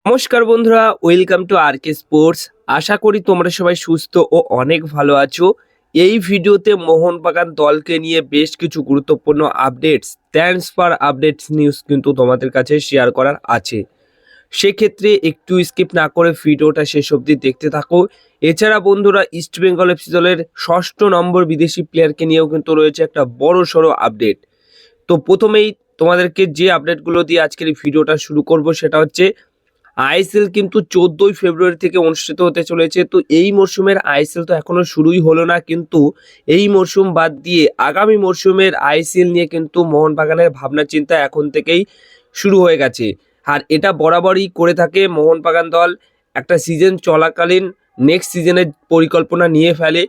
নমস্কার বন্ধুরা, welcome to আরকে sports. আশা করি তোমরা সবাই সুস্থ ও অনেক ভালো আছো। এই ভিডিওতে মোহনবাগান দলকে নিয়ে বেশ কিছু গুরুত্বপূর্ণ আপডেটস, ট্রান্সফার আপডেটস নিউজ কিন্তু তোমাদের কাছে শেয়ার করার আছে। সেক্ষেত্রে একটু স্কিপ না করে ভিডিওটা শেষ অবধি দেখতে থাকো। এছাড়া বন্ধুরা, ইস্ট বেঙ্গল এফসি দলের ষষ্ঠ নম্বর বিদেশি প্লেয়ারকে নিয়েও কিন্তু রয়েছে একটা বড় সড়ো আপডেট। তো প্রথমেই তোমাদেরকে যে আপডেটগুলো দিয়ে আজকের এই ভিডিওটা শুরু করব সেটা হচ্ছে আইএসএল কিন্তু 14ই ফেব্রুয়ারি থেকে অনুষ্ঠিত হতে চলেছে। তো এই মরশুমের আইএসএল তো এখনো শুরুই হলো না, কিন্তু এই মরশুম বাদ দিয়ে আগামী মরশুমের আইএসএল নিয়ে কিন্তু মোহনবাগানের ভাবনা চিন্তা এখন থেকেই শুরু হয়ে গেছে। আর এটা বরাবরই করে থাকে মোহনবাগান দল। একটা সিজন চলাকালীন নেক্সট সিজনের পরিকল্পনা নিয়ে ফেলে,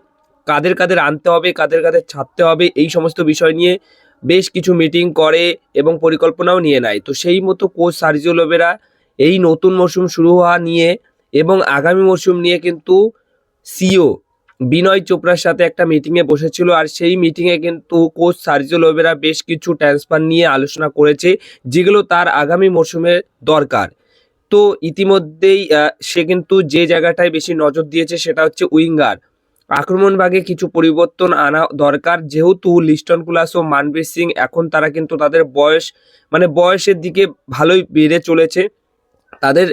কাদের কাদের আনতে হবে, কাদের কাদের ছাড়তে হবে, এই সমস্ত বিষয় নিয়ে বেশ কিছু মিটিং করে এবং পরিকল্পনাও নিয়ে নেয়। তো সেই মতো কোচ সার্জিও লোবেরা এই নতুন মরশুম শুরু হওয়া নিয়ে এবং আগামী মরশুম নিয়ে কিন্তু সিও বিনয় চোপড়ার সাথে একটা মিটিংয়ে বসেছিল। আর সেই মিটিংয়ে কিন্তু কোচ সার্জিও লোবেরা বেশ কিছু ট্রান্সফার নিয়ে আলোচনা করেছে, যেগুলো তার আগামী মরশুমে দরকার। তো ইতিমধ্যেই সে কিন্তু যে জায়গাটায় বেশি নজর দিয়েছে সেটা হচ্ছে উইঙ্গার। আক্রমণ ভাগে কিছু পরিবর্তন আনা দরকার, যেহেতু লিস্টন কুলাস ও মানবীর সিং এখন তারা কিন্তু তাদের বয়সের দিকে ভালোই বেড়ে চলেছে। তাদের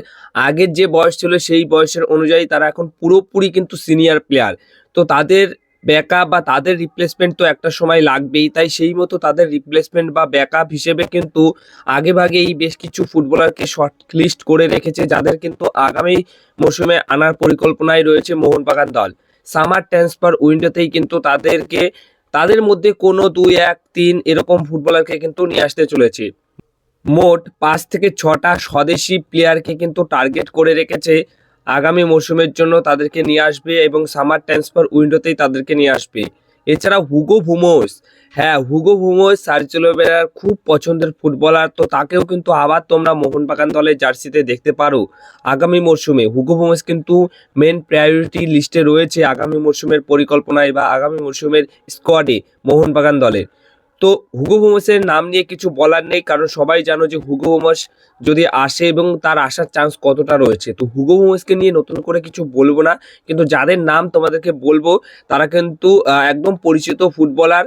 আগের যে বয়স ছিল সেই বয়সের অনুযায়ী তারা এখন পুরোপুরি কিন্তু সিনিয়র প্লেয়ার। তো তাদের ব্যাকআপ বা তাদের রিপ্লেসমেন্ট তো একটা সময় লাগবেই, তাই সেই মতো তাদের রিপ্লেসমেন্ট বা ব্যাকআপ হিসেবে কিন্তু আগেভাগেই বেশ কিছু ফুটবলারকে শর্ট লিস্ট করে রেখেছে, যাদের কিন্তু আগামী মৌসুমে আনার পরিকল্পনায় রয়েছে মোহনবাগান দল। সামার ট্রান্সফার উইন্ডোতেই কিন্তু তাদের মধ্যে কোনো 2-1-3 এরকম ফুটবলারকে কিন্তু নিয়ে আসতে চলেছে। মোট 5 থেকে 6টা স্বদেশি প্লেয়ারকে কিন্তু টার্গেট করে রেখেছে আগামী মৌসুমের জন্য, তাদেরকে নিয়ে আসবে এবং সামার ট্রান্সফার উইন্ডোতেই তাদেরকে নিয়ে আসবে। এছাড়া হুগো ভুমোস সার্জিও লোবেরার খুব পছন্দের ফুটবলার। তো তাকেও কিন্তু আবার তোমরা মোহনবাগান দলের জার্সিতে দেখতে পারো আগামী মরশুমে। হুগো ভুমোস কিন্তু মেন প্রায়োরিটি লিস্টে রয়েছে আগামী মরশুমের পরিকল্পনায় বা আগামী মরশুমের স্কোয়াডে মোহনবাগান দলের। তো হুগো বোমাসের নাম নিয়ে কিছু বলার নেই, কারণ সবাই জানো যে হুগো বোমাস যদি আসে এবং তার আসার চান্স কতটা রয়েছে। তো হুগো বোমাসকে নিয়ে নতুন করে কিছু বলবো না, কিন্তু যাদের নাম তোমাদেরকে বলবো তারা কিন্তু একদম পরিচিত ফুটবলার,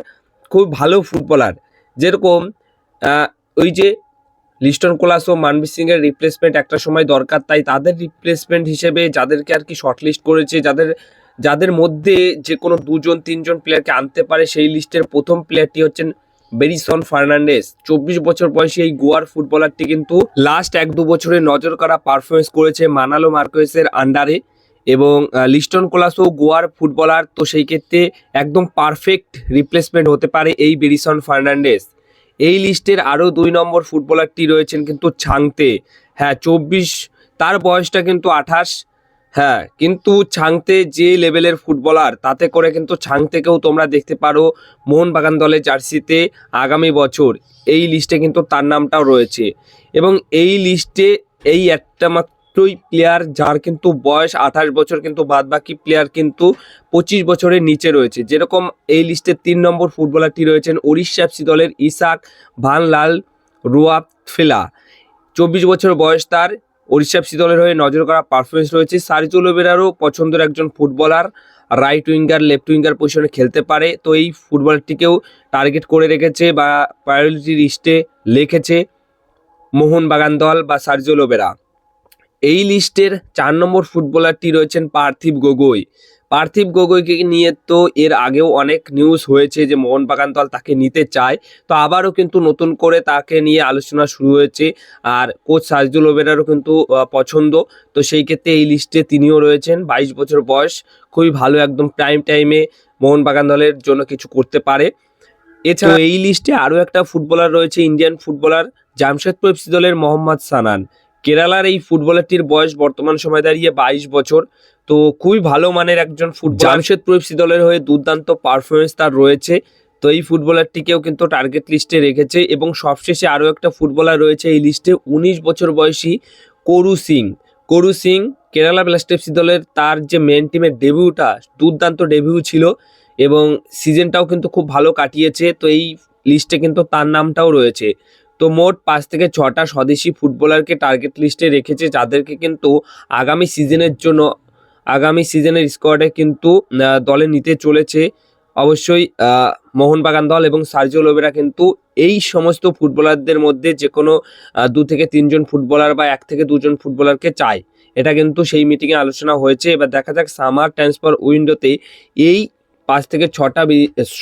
খুব ভালো ফুটবলার। যেরকম আহ, ওই যে লিস্টন কোলাস ও মানবীর সিং এর রিপ্লেসমেন্ট একটা সময় দরকার, তাই তাদের রিপ্লেসমেন্ট হিসেবে যাদেরকে আর কি শর্টলিস্ট করেছে, যাদের মধ্যে যে কোনো 2-3জন প্লেয়ারকে আনতে পারে, সেই লিস্টের প্রথম প্লেয়ারটি হচ্ছেন বেরিসন ফার্নান্ডেস। 24 বছর বয়সী এই গোয়ার ফুটবলারটি কিন্তু লাস্ট 1-2 বছরে নজর করা পারফরমেন্স করেছে মানালো মার্কোয়েসের আন্ডারে, এবং লিস্টন কোলাসও গোয়ার ফুটবলার। তো সেই ক্ষেত্রে একদম পারফেক্ট রিপ্লেসমেন্ট হতে পারে এই বেরিসন ফার্নান্ডেস। এই লিস্টের আরও 2 নম্বর ফুটবলারটি রয়েছেন কিন্তু ছাংতে। হ্যাঁ, 24, তার বয়সটা কিন্তু 28। হ্যাঁ, কিন্তু ছাংতে যে লেভেলের ফুটবলার, তাতে করে কিন্তু ছাংতেকেও তোমরা দেখতে পারো মোহনবাগান দলের জার্সিতে আগামী বছর। এই লিস্টে কিন্তু তার নামটাও রয়েছে, এবং এই লিস্টে এই একটা মাত্রই প্লেয়ার যার কিন্তু বয়স 28 বছর, কিন্তু বাদবাকি প্লেয়ার কিন্তু 25 বছরের নিচে রয়েছে। যেরকম এই লিস্টের 3 নম্বর ফুটবলারটি রয়েছেন ওড়িশা এফসি দলের ইসাক ভান লাল রুয়াফেলা। 24 বছর বয়স তার। ওড়িশা এফসি দলের হয়ে নজর করা পারফরমেন্স রয়েছে। সার্জিও লোবেরারও পছন্দের একজন footballer, right winger left winger পজিশনে খেলতে পারে। তো এই ফুটবলারটিকেও টার্গেট করে রেখেছে বা প্রায়োরিটি লিস্টে লিখেছে মোহনবাগান দল বা সার্জিও লোবেরা। এই লিস্টের 4 নম্বর ফুটবলারটি রয়েছেন পার্থিব গগৈকে নিয়ে তো এর আগেও অনেক নিউজ হয়েছে যে মোহনবাগান দল তাকে নিতে চায়। তো আবারও কিন্তু নতুন করে তাকে নিয়ে আলোচনা শুরু হয়েছে, আর কোচ সার্জিও লোবেরারও কিন্তু পছন্দ। তো সেই ক্ষেত্রে এই লিস্টে তিনিও রয়েছেন। 22 বছর বয়স, খুবই ভালো, একদম প্রাইম টাইমে মোহনবাগান দলের জন্য কিছু করতে পারে। এছাড়া এই লিস্টে আরও একটা ফুটবলার রয়েছে, ইন্ডিয়ান ফুটবলার জামশেদপুর এফসি দলের মোহাম্মদ সানান। কেরালার এই ফুটবলারটির বয়স বর্তমান সময় দাঁড়িয়ে 22 বছর। তো খুবই ভালো মানের একজন ফুটবলার, জামশেদপুর এফসি দলের হয়ে দুর্দান্ত পারফরমেন্স তার রয়েছে। তো এই ফুটবলারটিকেও কিন্তু টার্গেট লিস্টে রেখেছে। এবং সবশেষে আরও একটা ফুটবলার রয়েছে এই লিস্টে, 19 বছর বয়সী করু সিং কেরালা ব্লাস্ট এফসি দলের। তার যে মেন টিমের ডেবিউটা, দুর্দান্ত ডেবিউ ছিল এবং সিজনটাও কিন্তু খুব ভালো কাটিয়েছে। তো এই লিস্টে কিন্তু তার নামটাও রয়েছে। তো মোট 5 থেকে 6টা স্বদেশি ফুটবলারকে টার্গেট লিস্টে রেখেছে, যাদেরকে কিন্তু আগামী সিজনের স্কোয়াডে কিন্তু দলে নিতে চলেছে অবশ্যই মোহনবাগান দল। এবং সার্জিও লোবেরা কিন্তু এই সমস্ত ফুটবলারদের মধ্যে যে কোনো 2 থেকে 3 জন ফুটবলার বা 1 থেকে 2 জন ফুটবলারকে চায়, এটা কিন্তু সেই মিটিংয়ে আলোচনা হয়েছে। এবার দেখা যাক সামার ট্রান্সফার উইন্ডোতে এই 5 থেকে 6টা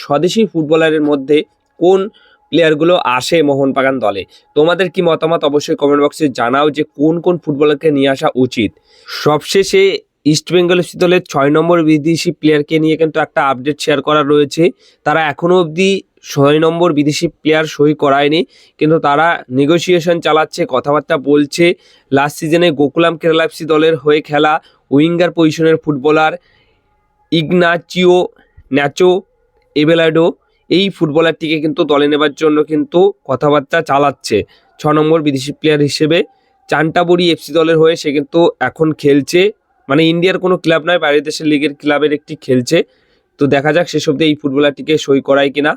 স্বদেশি ফুটবলারের মধ্যে কোন প্লেয়ারগুলো আসে মোহনবাগান দলে। তোমাদের কি মতামত অবশ্যই কমেন্ট বক্সে জানাও যে কোন কোন ফুটবলারকে নিয়ে আসা উচিত। সবশেষে ইস্টবেঙ্গল এফসি দলের 6 নম্বর বিদেশি প্লেয়ারকে নিয়ে কিন্তু একটা আপডেট শেয়ার করা রয়েছে। তারা এখনও অবধি 6 নম্বর বিদেশি প্লেয়ার সই করায়নি, কিন্তু তারা নেগোসিয়েশন চালাচ্ছে, কথাবার্তা বলছে। লাস্ট সিজনে গোকুলাম কেরালা এফসি দলের হয়ে খেলা উইঙ্গার পজিশনের ফুটবলার ইগনাচিও ন্যাচো এবেলাডো, এই ফুটবলারটিকে কিন্তু দলে নেবার জন্য কিন্তু কথাবার্তা চালাচ্ছে 6 নম্বর বিদেশি প্লেয়ার হিসেবে। চান্টাবুরি এফসি দলের হয়ে সে কিন্তু এখন খেলছে, মানে ইন্ডিয়ার কোনো ক্লাব নয়, বাইরের দেশের লিগের ক্লাবের একটি খেলছে। তো দেখা যাক শেষ অবধি এই ফুটবলারটিকে সই করায় কিনা।